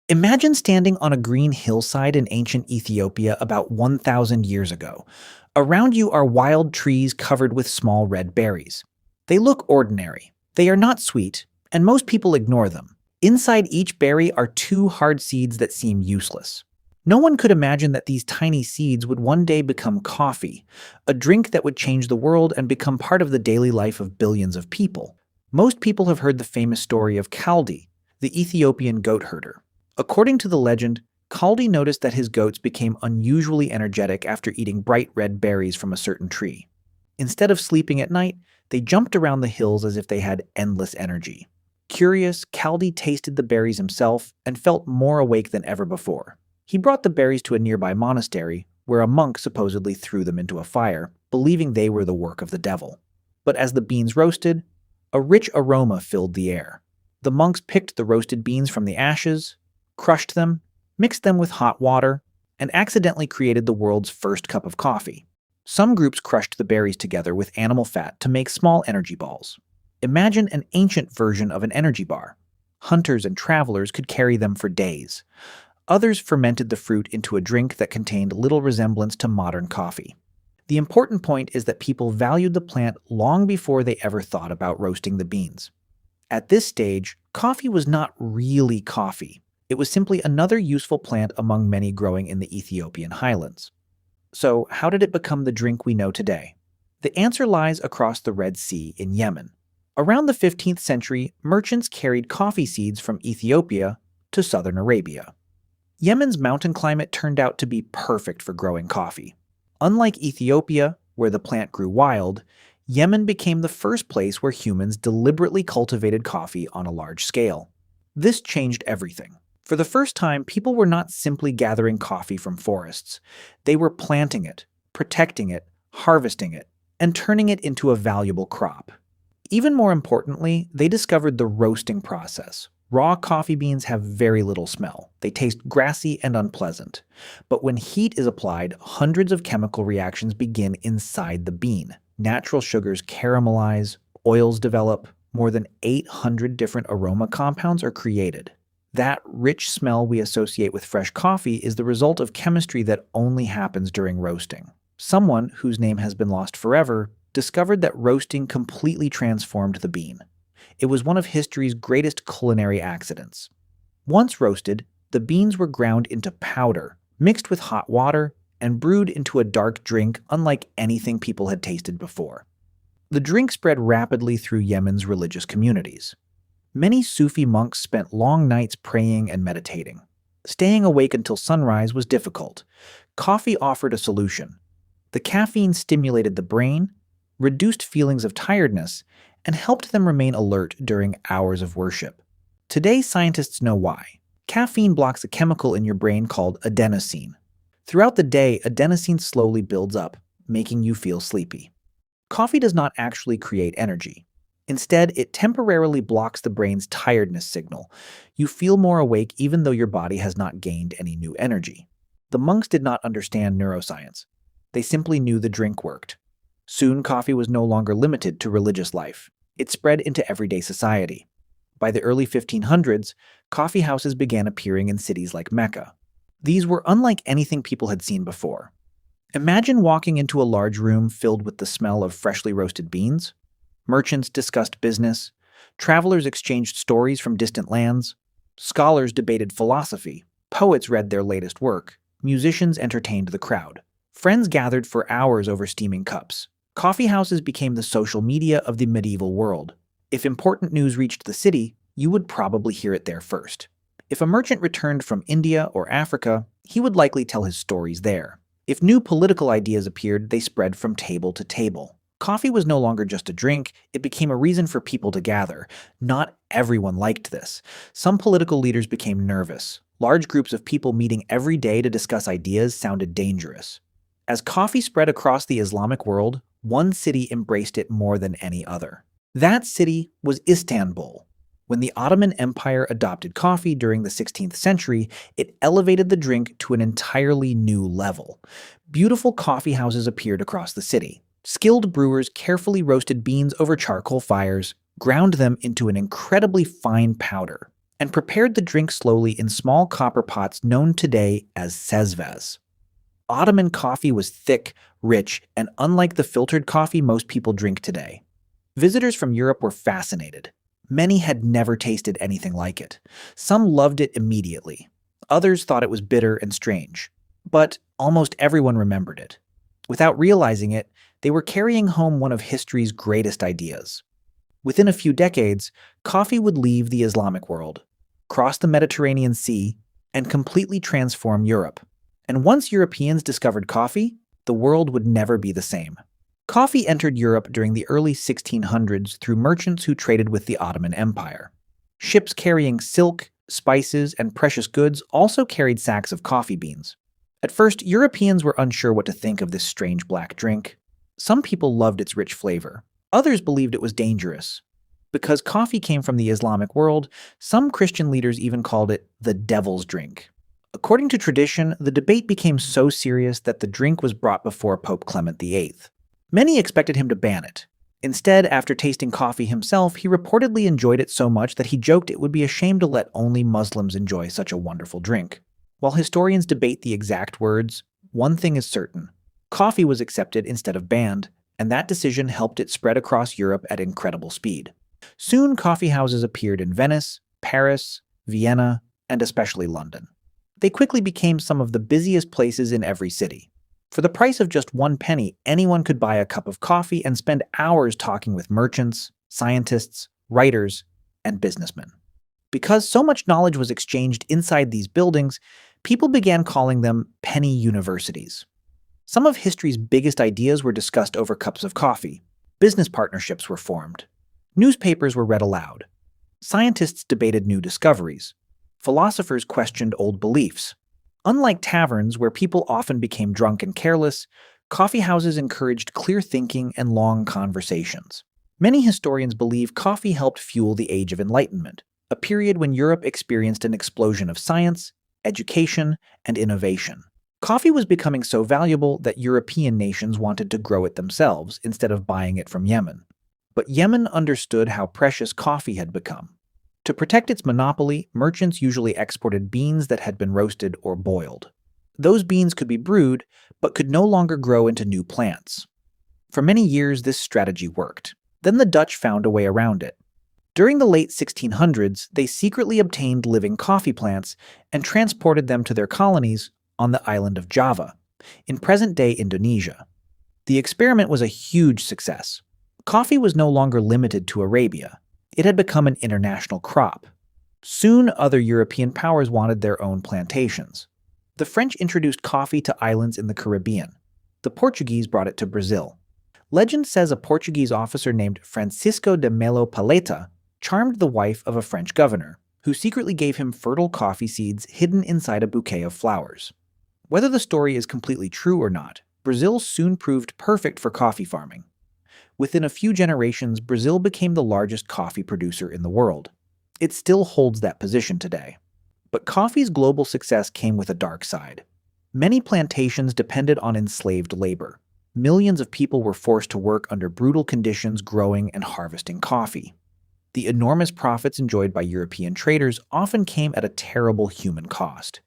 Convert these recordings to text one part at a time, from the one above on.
Imagine standing on a green hillside in ancient Ethiopia about 1,000 years ago. Around you are wild trees covered with small red berries. They look ordinary. They are not sweet, and most people ignore them. Inside each berry are two hard seeds that seem useless. No one could imagine that these tiny seeds would one day become coffee, a drink that would change the world and become part of the daily life of billions of people. Most people have heard the famous story of Kaldi, the Ethiopian goat herder. According to the legend, Kaldi noticed that his goats became unusually energetic after eating bright red berries from a certain tree. Instead of sleeping at night, they jumped around the hills as if they had endless energy. Curious, Kaldi tasted the berries himself and felt more awake than ever before. He brought the berries to a nearby monastery, where a monk supposedly threw them into a fire, believing they were the work of the devil. But as the beans roasted, a rich aroma filled the air. The monks picked the roasted beans from the ashes, crushed them, mixed them with hot water, and accidentally created the world's first cup of coffee. Some groups crushed the berries together with animal fat to make small energy balls. Imagine an ancient version of an energy bar. Hunters and travelers could carry them for days. Others fermented the fruit into a drink that contained little resemblance to modern coffee. The important point is that people valued the plant long before they ever thought about roasting the beans. At this stage, coffee was not really coffee. It was simply another useful plant among many growing in the Ethiopian highlands. So, how did it become the drink we know today? The answer lies across the Red Sea in Yemen. Around the 15th century, merchants carried coffee seeds from Ethiopia to southern Arabia. Yemen's mountain climate turned out to be perfect for growing coffee. Unlike Ethiopia, where the plant grew wild, Yemen became the first place where humans deliberately cultivated coffee on a large scale. This changed everything. For the first time, people were not simply gathering coffee from forests. They were planting it, protecting it, harvesting it, and turning it into a valuable crop. Even more importantly, they discovered the roasting process. Raw coffee beans have very little smell. They taste grassy and unpleasant. But when heat is applied, hundreds of chemical reactions begin inside the bean. Natural sugars caramelize, oils develop, more than 800 different aroma compounds are created. That rich smell we associate with fresh coffee is the result of chemistry that only happens during roasting. Someone, whose name has been lost forever, discovered that roasting completely transformed the bean. It was one of history's greatest culinary accidents. Once roasted, the beans were ground into powder, mixed with hot water, and brewed into a dark drink unlike anything people had tasted before. The drink spread rapidly through Yemen's religious communities. Many Sufi monks spent long nights praying and meditating. Staying awake until sunrise was difficult. Coffee offered a solution. The caffeine stimulated the brain, reduced feelings of tiredness, and helped them remain alert during hours of worship. Today, scientists know why. Caffeine blocks a chemical in your brain called adenosine. Throughout the day, adenosine slowly builds up, making you feel sleepy. Coffee does not actually create energy. Instead, it temporarily blocks the brain's tiredness signal. You feel more awake even though your body has not gained any new energy. The monks did not understand neuroscience. They simply knew the drink worked. Soon, coffee was no longer limited to religious life. It spread into everyday society. By the early 1500s, coffee houses began appearing in cities like Mecca. These were unlike anything people had seen before. Imagine walking into a large room filled with the smell of freshly roasted beans. Merchants discussed business, travelers exchanged stories from distant lands, scholars debated philosophy, poets read their latest work, musicians entertained the crowd. Friends gathered for hours over steaming cups. Coffee houses became the social media of the medieval world. If important news reached the city, you would probably hear it there first. If a merchant returned from India or Africa, he would likely tell his stories there. If new political ideas appeared, they spread from table to table. Coffee was no longer just a drink, it became a reason for people to gather. Not everyone liked this. Some political leaders became nervous. Large groups of people meeting every day to discuss ideas sounded dangerous. As coffee spread across the Islamic world, one city embraced it more than any other. That city was Istanbul. When the Ottoman Empire adopted coffee during the 16th century, it elevated the drink to an entirely new level. Beautiful coffee houses appeared across the city. Skilled brewers carefully roasted beans over charcoal fires, ground them into an incredibly fine powder. and prepared the drink slowly in small copper pots known today as sezvaz. Ottoman coffee was thick, rich, and unlike the filtered coffee most people drink today. Visitors from Europe were fascinated. Many had never tasted anything like it. Some loved it immediately. Others thought it was bitter and strange. But almost everyone remembered it. Without realizing it, they were carrying home one of history's greatest ideas. Within a few decades, coffee would leave the Islamic world, cross the Mediterranean Sea, and completely transform Europe. And once Europeans discovered coffee, the world would never be the same. Coffee entered Europe during the early 1600s through merchants who traded with the Ottoman Empire. Ships carrying silk, spices, and precious goods also carried sacks of coffee beans. At first, Europeans were unsure what to think of this strange black drink. Some people loved its rich flavor. Others believed it was dangerous. Because coffee came from the Islamic world, some Christian leaders even called it the devil's drink. According to tradition, the debate became so serious that the drink was brought before Pope Clement VIII. Many expected him to ban it. Instead, after tasting coffee himself, he reportedly enjoyed it so much that he joked it would be a shame to let only Muslims enjoy such a wonderful drink. While historians debate the exact words, one thing is certain. Coffee was accepted instead of banned, and that decision helped it spread across Europe at incredible speed. Soon, coffee houses appeared in Venice, Paris, Vienna, and especially London. They quickly became some of the busiest places in every city. For the price of just 1 penny, anyone could buy a cup of coffee and spend hours talking with merchants, scientists, writers, and businessmen. Because so much knowledge was exchanged inside these buildings, people began calling them penny universities. Some of history's biggest ideas were discussed over cups of coffee. Business partnerships were formed. Newspapers were read aloud. Scientists debated new discoveries. Philosophers questioned old beliefs. Unlike taverns, where people often became drunk and careless, coffee houses encouraged clear thinking and long conversations. Many historians believe coffee helped fuel the Age of Enlightenment, a period when Europe experienced an explosion of science, education, and innovation. Coffee was becoming so valuable that European nations wanted to grow it themselves instead of buying it from Yemen. But Yemen understood how precious coffee had become. To protect its monopoly, merchants usually exported beans that had been roasted or boiled. Those beans could be brewed, but could no longer grow into new plants. For many years, this strategy worked. Then the Dutch found a way around it. During the late 1600s, they secretly obtained living coffee plants and transported them to their colonies on the island of Java, in present-day Indonesia. The experiment was a huge success. Coffee was no longer limited to Arabia. It had become an international crop. Soon, other European powers wanted their own plantations. The French introduced coffee to islands in the Caribbean. The Portuguese brought it to Brazil. Legend says a Portuguese officer named Francisco de Melo Paleta charmed the wife of a French governor, who secretly gave him fertile coffee seeds hidden inside a bouquet of flowers. Whether the story is completely true or not, Brazil soon proved perfect for coffee farming. Within a few generations, Brazil became the largest coffee producer in the world. It still holds that position today. But coffee's global success came with a dark side. Many plantations depended on enslaved labor. Millions of people were forced to work under brutal conditions growing and harvesting coffee. The enormous profits enjoyed by European traders often came at a terrible human cost.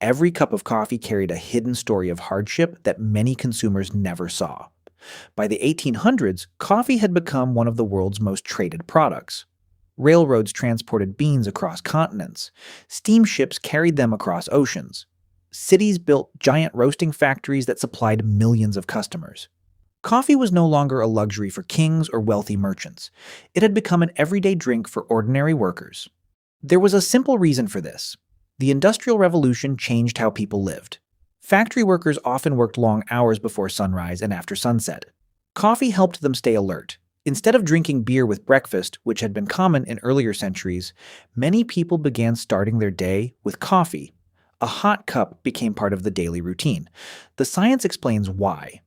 Every cup of coffee carried a hidden story of hardship that many consumers never saw. By the 1800s, coffee had become one of the world's most traded products. Railroads transported beans across continents. Steamships carried them across oceans. Cities built giant roasting factories that supplied millions of customers. Coffee was no longer a luxury for kings or wealthy merchants. It had become an everyday drink for ordinary workers. There was a simple reason for this. The Industrial Revolution changed how people lived. Factory workers often worked long hours before sunrise and after sunset. Coffee helped them stay alert. Instead of drinking beer with breakfast, which had been common in earlier centuries, many people began starting their day with coffee. A hot cup became part of the daily routine. The science explains why.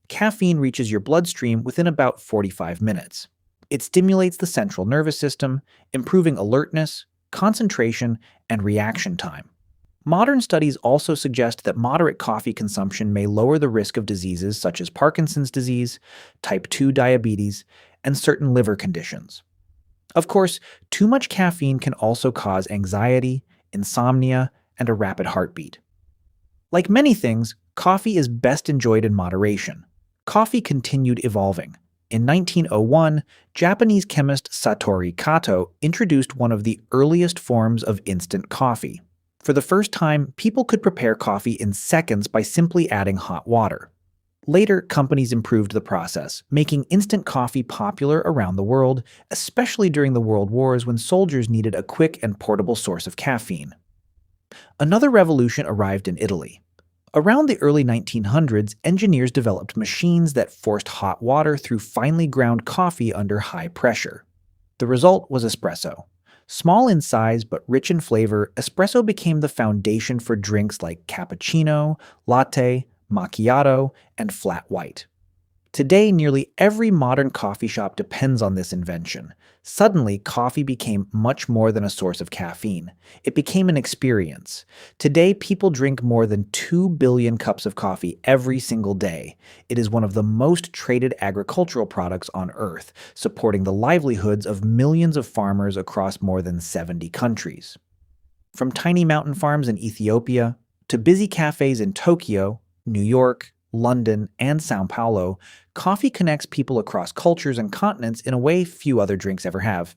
Caffeine reaches your bloodstream within about 45 minutes. It stimulates the central nervous system, improving alertness, concentration, and reaction time. Modern studies also suggest that moderate coffee consumption may lower the risk of diseases such as Parkinson's disease, type 2 diabetes, and certain liver conditions. Of course, too much caffeine can also cause anxiety, insomnia, and a rapid heartbeat. Like many things, coffee is best enjoyed in moderation. Coffee continued evolving. In 1901, Japanese chemist Satoru Kato introduced one of the earliest forms of instant coffee. For the first time, people could prepare coffee in seconds by simply adding hot water. Later, companies improved the process, making instant coffee popular around the world, especially during the World Wars when soldiers needed a quick and portable source of caffeine. Another revolution arrived in Italy. Around the early 1900s, engineers developed machines that forced hot water through finely ground coffee under high pressure. The result was espresso. Small in size but rich in flavor, espresso became the foundation for drinks like cappuccino, latte, macchiato, and flat white. Today, nearly every modern coffee shop depends on this invention. Suddenly, coffee became much more than a source of caffeine. It became an experience. Today, people drink more than 2 billion cups of coffee every single day. It is one of the most traded agricultural products on Earth, supporting the livelihoods of millions of farmers across more than 70 countries. From tiny mountain farms in Ethiopia to busy cafes in Tokyo, New York, London, and Sao Paulo, coffee connects people across cultures and continents in a way few other drinks ever have.